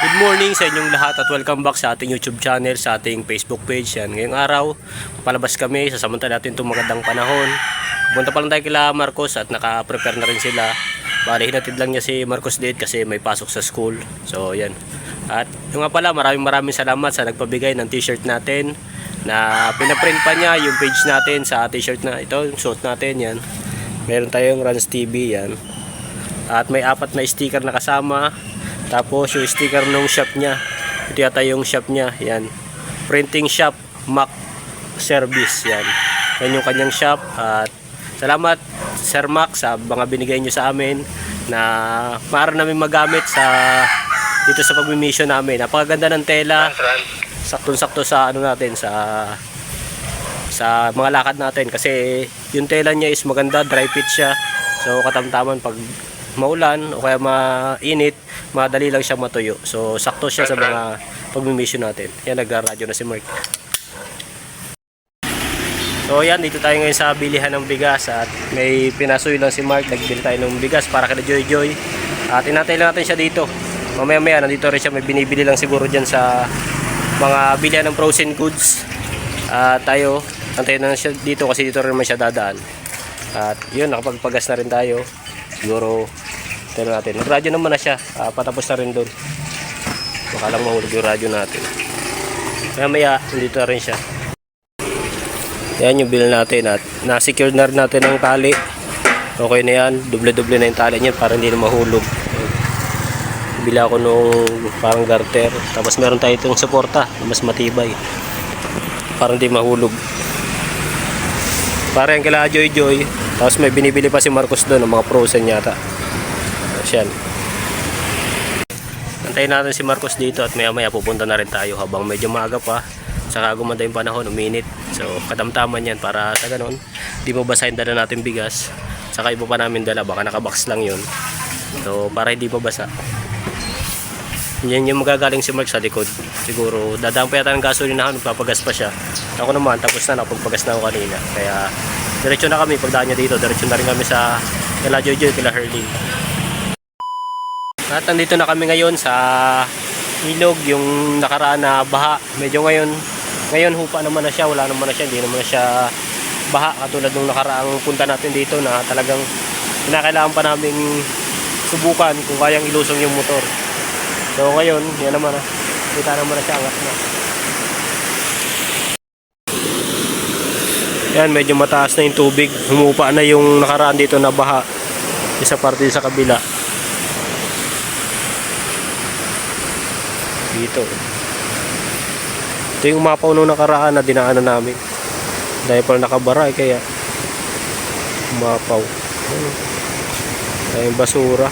Good morning sa inyong lahat at welcome back sa ating YouTube channel, sa ating Facebook page. Yan. Ngayong araw, palabas kami, sasamantala natin itong magandang panahon. Punta pa lang tayo kila Marcos at naka-prepare na rin sila. Bali, hinatid lang niya si Marcos date kasi may pasok sa school. So, yan. At yung nga pala, maraming salamat sa nagpabigay ng t-shirt natin na pinaprint pa niya yung page natin sa t-shirt na ito, yung suot natin yan. Meron tayong Rans TV yan. At may 4 na sticker na kasama. Tapos yung sticker ng shop niya. Ito yata yung shop niya. Yan. Printing shop Mac Service. Yan. Yan yung kanyang shop. At salamat Sir Mac sa mga binigay nyo sa amin na maaari namin magamit dito sa pagmi-mission namin. Napakaganda ng tela. Saktong-sakto sa ano natin sa mga lakad natin kasi yung tela niya is maganda, dry fit siya. So katamtaman pag maulan o kaya mainit, madali lang siya matuyo. So sakto siya sa mga pagmi-mission natin. Yan, nagra-radyo na si Mark. So yan, dito tayo ngayon sa bilihan ng bigas at may pinasoy lang si Mark. Nagbili tayo ng bigas para kay Joy Joy. At tinatay lang natin siya dito. Mamaya nandito rin siya, may binibili lang siguro dyan sa mga bilihan ng frozen goods. Tayo, antayin na siya dito kasi dito rin naman siya dadaan. At yun, nakapagpagas na rin tayo. Siguro, tayo natin. Nag-radyo naman na siya. Patapos na rin doon. Baka lang mahulog yung radyo natin. Mamaya, nandito na rin siya. Yan yung bill natin. At na-secure na rin natin ang tali. Okay na yan. Doble-doble na yung tali niya para hindi na mahulog. Bila ako nung parang garter. Tapos meron tayo itong suporta na mas matibay. Para hindi mahulog. Para yung kila Joy Joy. Tapos may binibili pa si Marcos doon ng mga frozen yata. Yan. Antayin natin si Marcos dito at maya pupunta na rin tayo habang medyo maaga pa. Saka gumanda yung panahon, uminit. So katamtaman yan para sa ganon. Di mo basahin dala natin bigas. Saka iba pa namin dala, baka nakabox lang yun. So para hindi mabasa. Yan yung magagaling si Mark sa likod. Siguro dadaan pa yata ng gasolinahan, magpapagas pa siya. Ako naman tapos na, nakapagpagas na ako kanina. Kaya diretso na kami, pagdaan niya dito diretso na rin kami sa kila Joy Joy, kila Herling. At nandito na kami ngayon sa ilog, yung nakaraan na baha. Medyo ngayon hupa naman na siya, wala naman na siya, hindi naman na siya baha katulad nung nakaraang punta natin dito na talagang kinakailangan pa namin subukan kung kayang ilusong yung motor. So ngayon, yan naman na, kita naman na siya, angat na. Yan, medyo mataas na yung tubig. Humupa na yung nakaraan dito na baha. Isa parte sa kabila. Dito. Ito yung umapaw nung nakaraan na dinaanan namin. Dahil pala nakabara kaya umapaw. Dahil basura.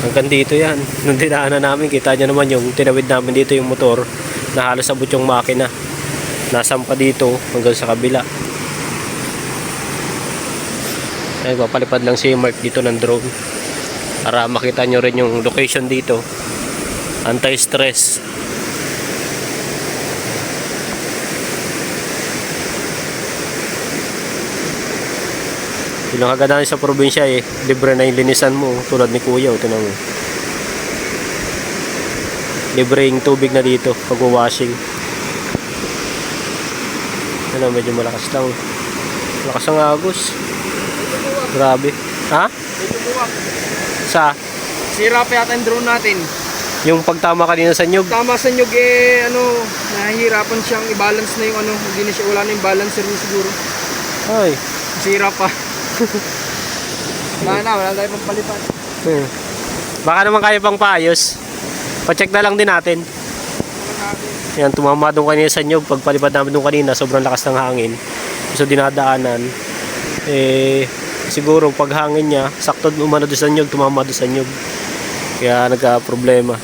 Hanggang dito yan. Nung dinaanan namin, kita nyo naman yung tinawid namin dito yung motor na halos abot yung makina. Nasampa dito hanggang sa kabila. Ay, papalipad lang si Mark dito ng drone para makita nyo rin yung location dito. Anti-stress. Yung kagandahan sa probinsya libre na yung linisan mo tulad ni Kuya, ito naman. Libre yung tubig na dito pag washing. Ano, medyo malakas lang. Malakas ang agos. Grabe. Ha? Sa? Sira pa yata yung drone natin. Yung pagtama kanina sa nyug. Tama sa nyug nahihirapan siyang i-balance na yung hindi na siya, wala na yung balancer niya siguro. Ay. Sira pa. Wala tayo pang palipat. Baka naman kaya pang paayos. Pa-check na lang din natin. Yan, tumama doon kanina sa nyug. Pagpalipad namin doon kanina, sobrang lakas ng hangin. So dinadaanan. Siguro pag hangin niya, sakto umano doon sa nyug, tumama doon sa nyug. Kaya nagka-problema.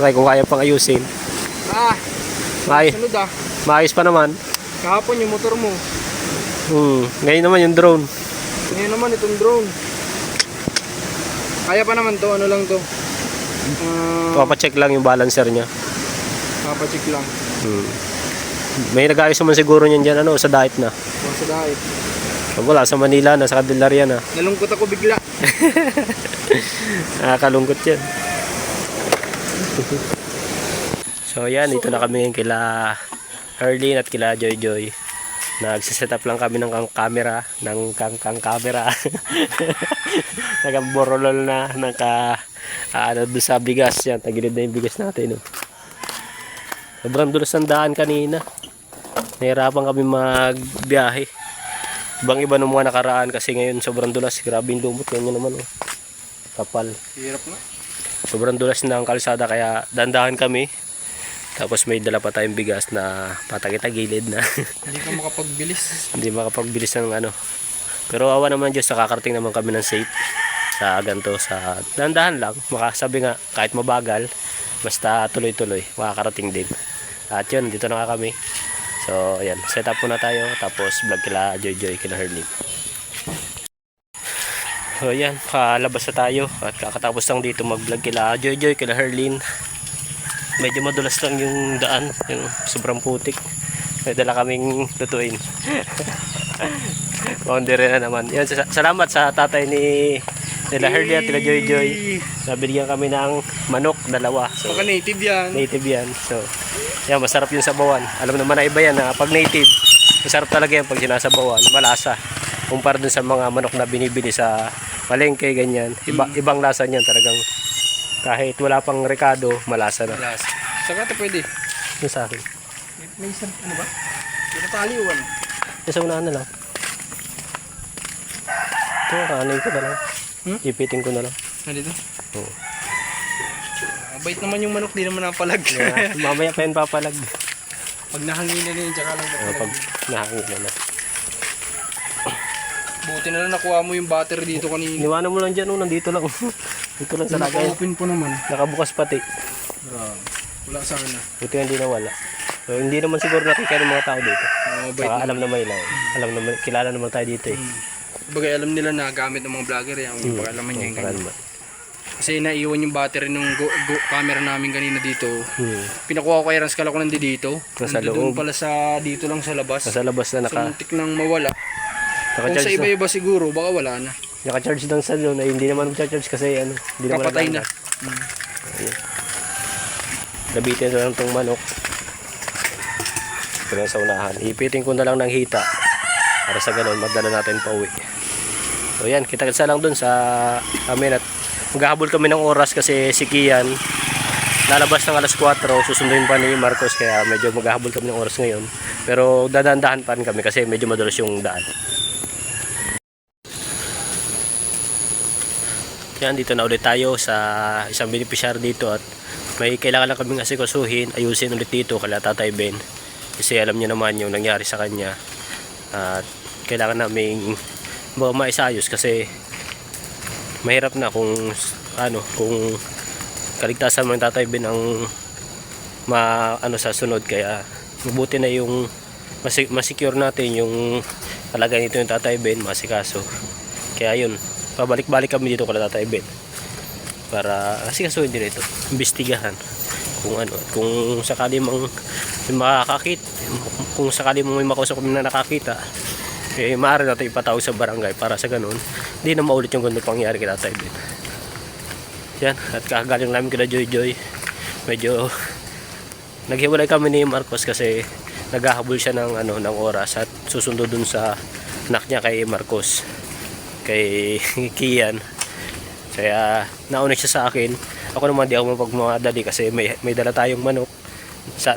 Try kung kaya pang ayusin. Sunod maayos pa naman. Kahapon yung motor mo. Ngayon naman yung drone. Ngayon naman itong drone. Kaya pa naman to, ano lang to. Papacheck lang yung balancer niya. Papacheck lang. May nag-ayos naman siguro niyan dyan, sa diet na. Sa diet. Pag wala sa Manila, nasa Candelaria na. Nalungkot ako bigla. Nakakalungkot yan. So yan, dito na kami ngayon kila Erlyn at kila Joy Joy. Nagsiset up lang kami ng camera, ng camera. Nakaborolol na, ano doon sa bigas yan, tagilid na yung bigas natin. No? Sobrang dulas ng daan kanina. Nahirapan kami magbiyahe. Ibang iba ng mga nakaraan kasi ngayon sobrang dulas. Grabe yung lumot, yan yun naman. Oh. Kapal. Hirap na. Sobrang dulas ng kalsada kaya dandahan kami. Tapos may dala pa tayong bigas na patagitagilid na. Hindi ka makapagbilis. Hindi makapagbilis ng ano. Pero awa naman Diyos, nakakarating naman kami ng safe sa ganito, sa dandahan lang. Makasabi nga, kahit mabagal, basta tuloy-tuloy, makakarating din. At yun, dito na nga kami. So, ayan, set up muna tayo. Tapos vlog kila Joy Joy, kila Herlyn. So, ayan, kalabas na tayo. At kakatapos lang dito mag-vlog kila Joy Joy, kila Herlyn. Medyo madulas lang yung daan, yung sobrang putik. May dala kaming lutuin. Boundary na naman. Yan, salamat sa tatay ni nila Herlyn at nila Joy Joy. Nabigyan kami ng manok, 2. So, Baka native yan. native yan. So, yan, masarap yung sabawan. Alam naman na iba yan na pag native, masarap talaga yan pag sinasabawan. Malasa. Kumpara dun sa mga manok na binibili sa palengke, ganyan. Ibang lasa niyan talagang. Kahit wala pang rekado, malasa na. Last. Saka ito pwede. Yung sa akin. May isang, ano ba? Pinataliwan. Yung sa unahan na lang. Ito, kanin ko na lang. Ipitin ko na lang. Nandito? Oo. Bait naman yung manok, di naman napalag. Yeah, mamaya pa yun papalag. Pag nahangin na rin, tsaka lang napalag. Pag nahangin na. Buti na lang nakuha mo yung battery dito kanina. Iniwanan mo lang dyan, nandito lang. Dito lang sa lagay. Naka-open po naman. Nakabukas pati. Wala sana. Buti hindi nawala. So, hindi naman siguro nakikita ng mga tao dito. Bait Saka na. alam naman nila. Alam naman, kilala naman tayo dito eh. Bagay alam nila na gamit ng mga vlogger yan. Yung pag-alaman niya yung ganyan. Naman. Kasi naiwan yung battery ng camera namin kanina dito. Hmm. Pinakuha ko kay Rans, kala ko nandito. Nasa Nandun loob. pala sa dito lang sa labas. Nasa labas na So muntik nang mawala. Kung sa naka-charge na. iba-iba siguro, baka wala na. Naka-charge lang sa doon ay hindi naman mag-charge kasi ano, hindi naman Kapatay na. nagana. Labitin na lang itong manok. Ito lang sa unahan. Ipitin ko na lang ng hita para sa ganun madala natin pa uwi. So yan, kita-kita lang dun sa amin at maghahabol kami ng oras kasi si Kian lalabas ng alas 4, susunduin pa ni Marcos kaya medyo maghahabol kami ng oras ngayon. Pero dadandahan pa rin kami kasi medyo madulas yung daan. Yan, dito na ulit tayo sa isang beneficiary dito at may kailangan lang kaming asikasuhin, ayusin ulit dito kala Tatay Ben kasi alam niya naman yung nangyari sa kanya at kailangan naming maisayos kasi mahirap na kung ano, kung kaligtasan mo ng Tatay Ben ang sa sunod kaya mabuti na yung masecure natin yung kalagayan nito yung Tatay Ben, masikaso. Kaya yun, pabalik-balik kami dito kala Tatay Ben para kasi kasuhin din ito, imbestigahan kung ano, kung sakali mang makakakit, kung sakali mang may makausap kami na nakakita eh maaari natin ipatawag sa barangay para sa ganun hindi na maulit yung ganun pangyari kay Tatay Ben. Yan, at kakagaling namin kila Joy Joy, medyo naghiwalay kami ni Marcos kasi naghahabol siya ng ng oras at susundo dun sa anak niya kay Marcos, kay Kian. Kaya nauna siya sa akin. Ako naman di ako mapagmamadali kasi may dala tayong manok.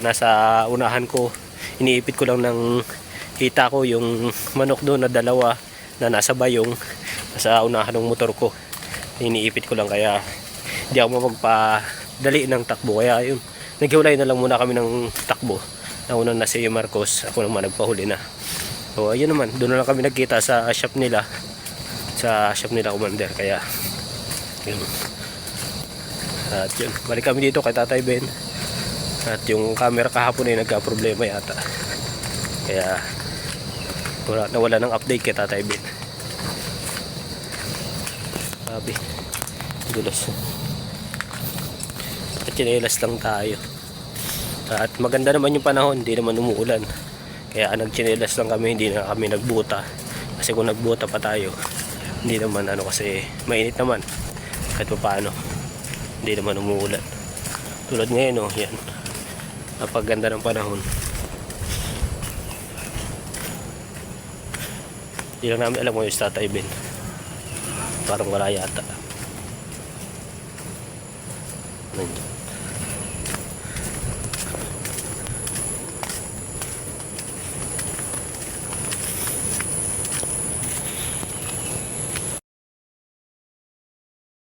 Nasa unahan ko. Iniipit ko lang ng hita ko yung manok doon na 2 na nasa bayong. Nasa unahan ng motor ko. Iniipit ko lang kaya di ako mapagpadali ng takbo. Kaya yun, naghiwalay na lang muna kami ng takbo. Nauna na si Marcos. Ako naman nagpahuli na. So ayun naman, doon na lang kami nagkita sa shop nila. Sa shop nila Commander. Kaya yun. At yun, balik kami dito kay Tatay Ben. At yung camera kahapon ay nagka-problema yata. Kaya nawala ng update kay Tatay Ben. Sabi, dulas. At chinelas lang tayo. At maganda naman yung panahon, hindi naman umuulan. Kaya nagchinelas lang kami, hindi na kami nagbuta. Kasi kung nagbuta pa tayo, hindi naman ano, kasi mainit naman kahit pa paano, hindi naman umuulan. Tulad ngayon, oh, yan, napaganda ng panahon. Hindi lang namin alam kung yung Tatay Ben, parang wala yata. Nandiyan.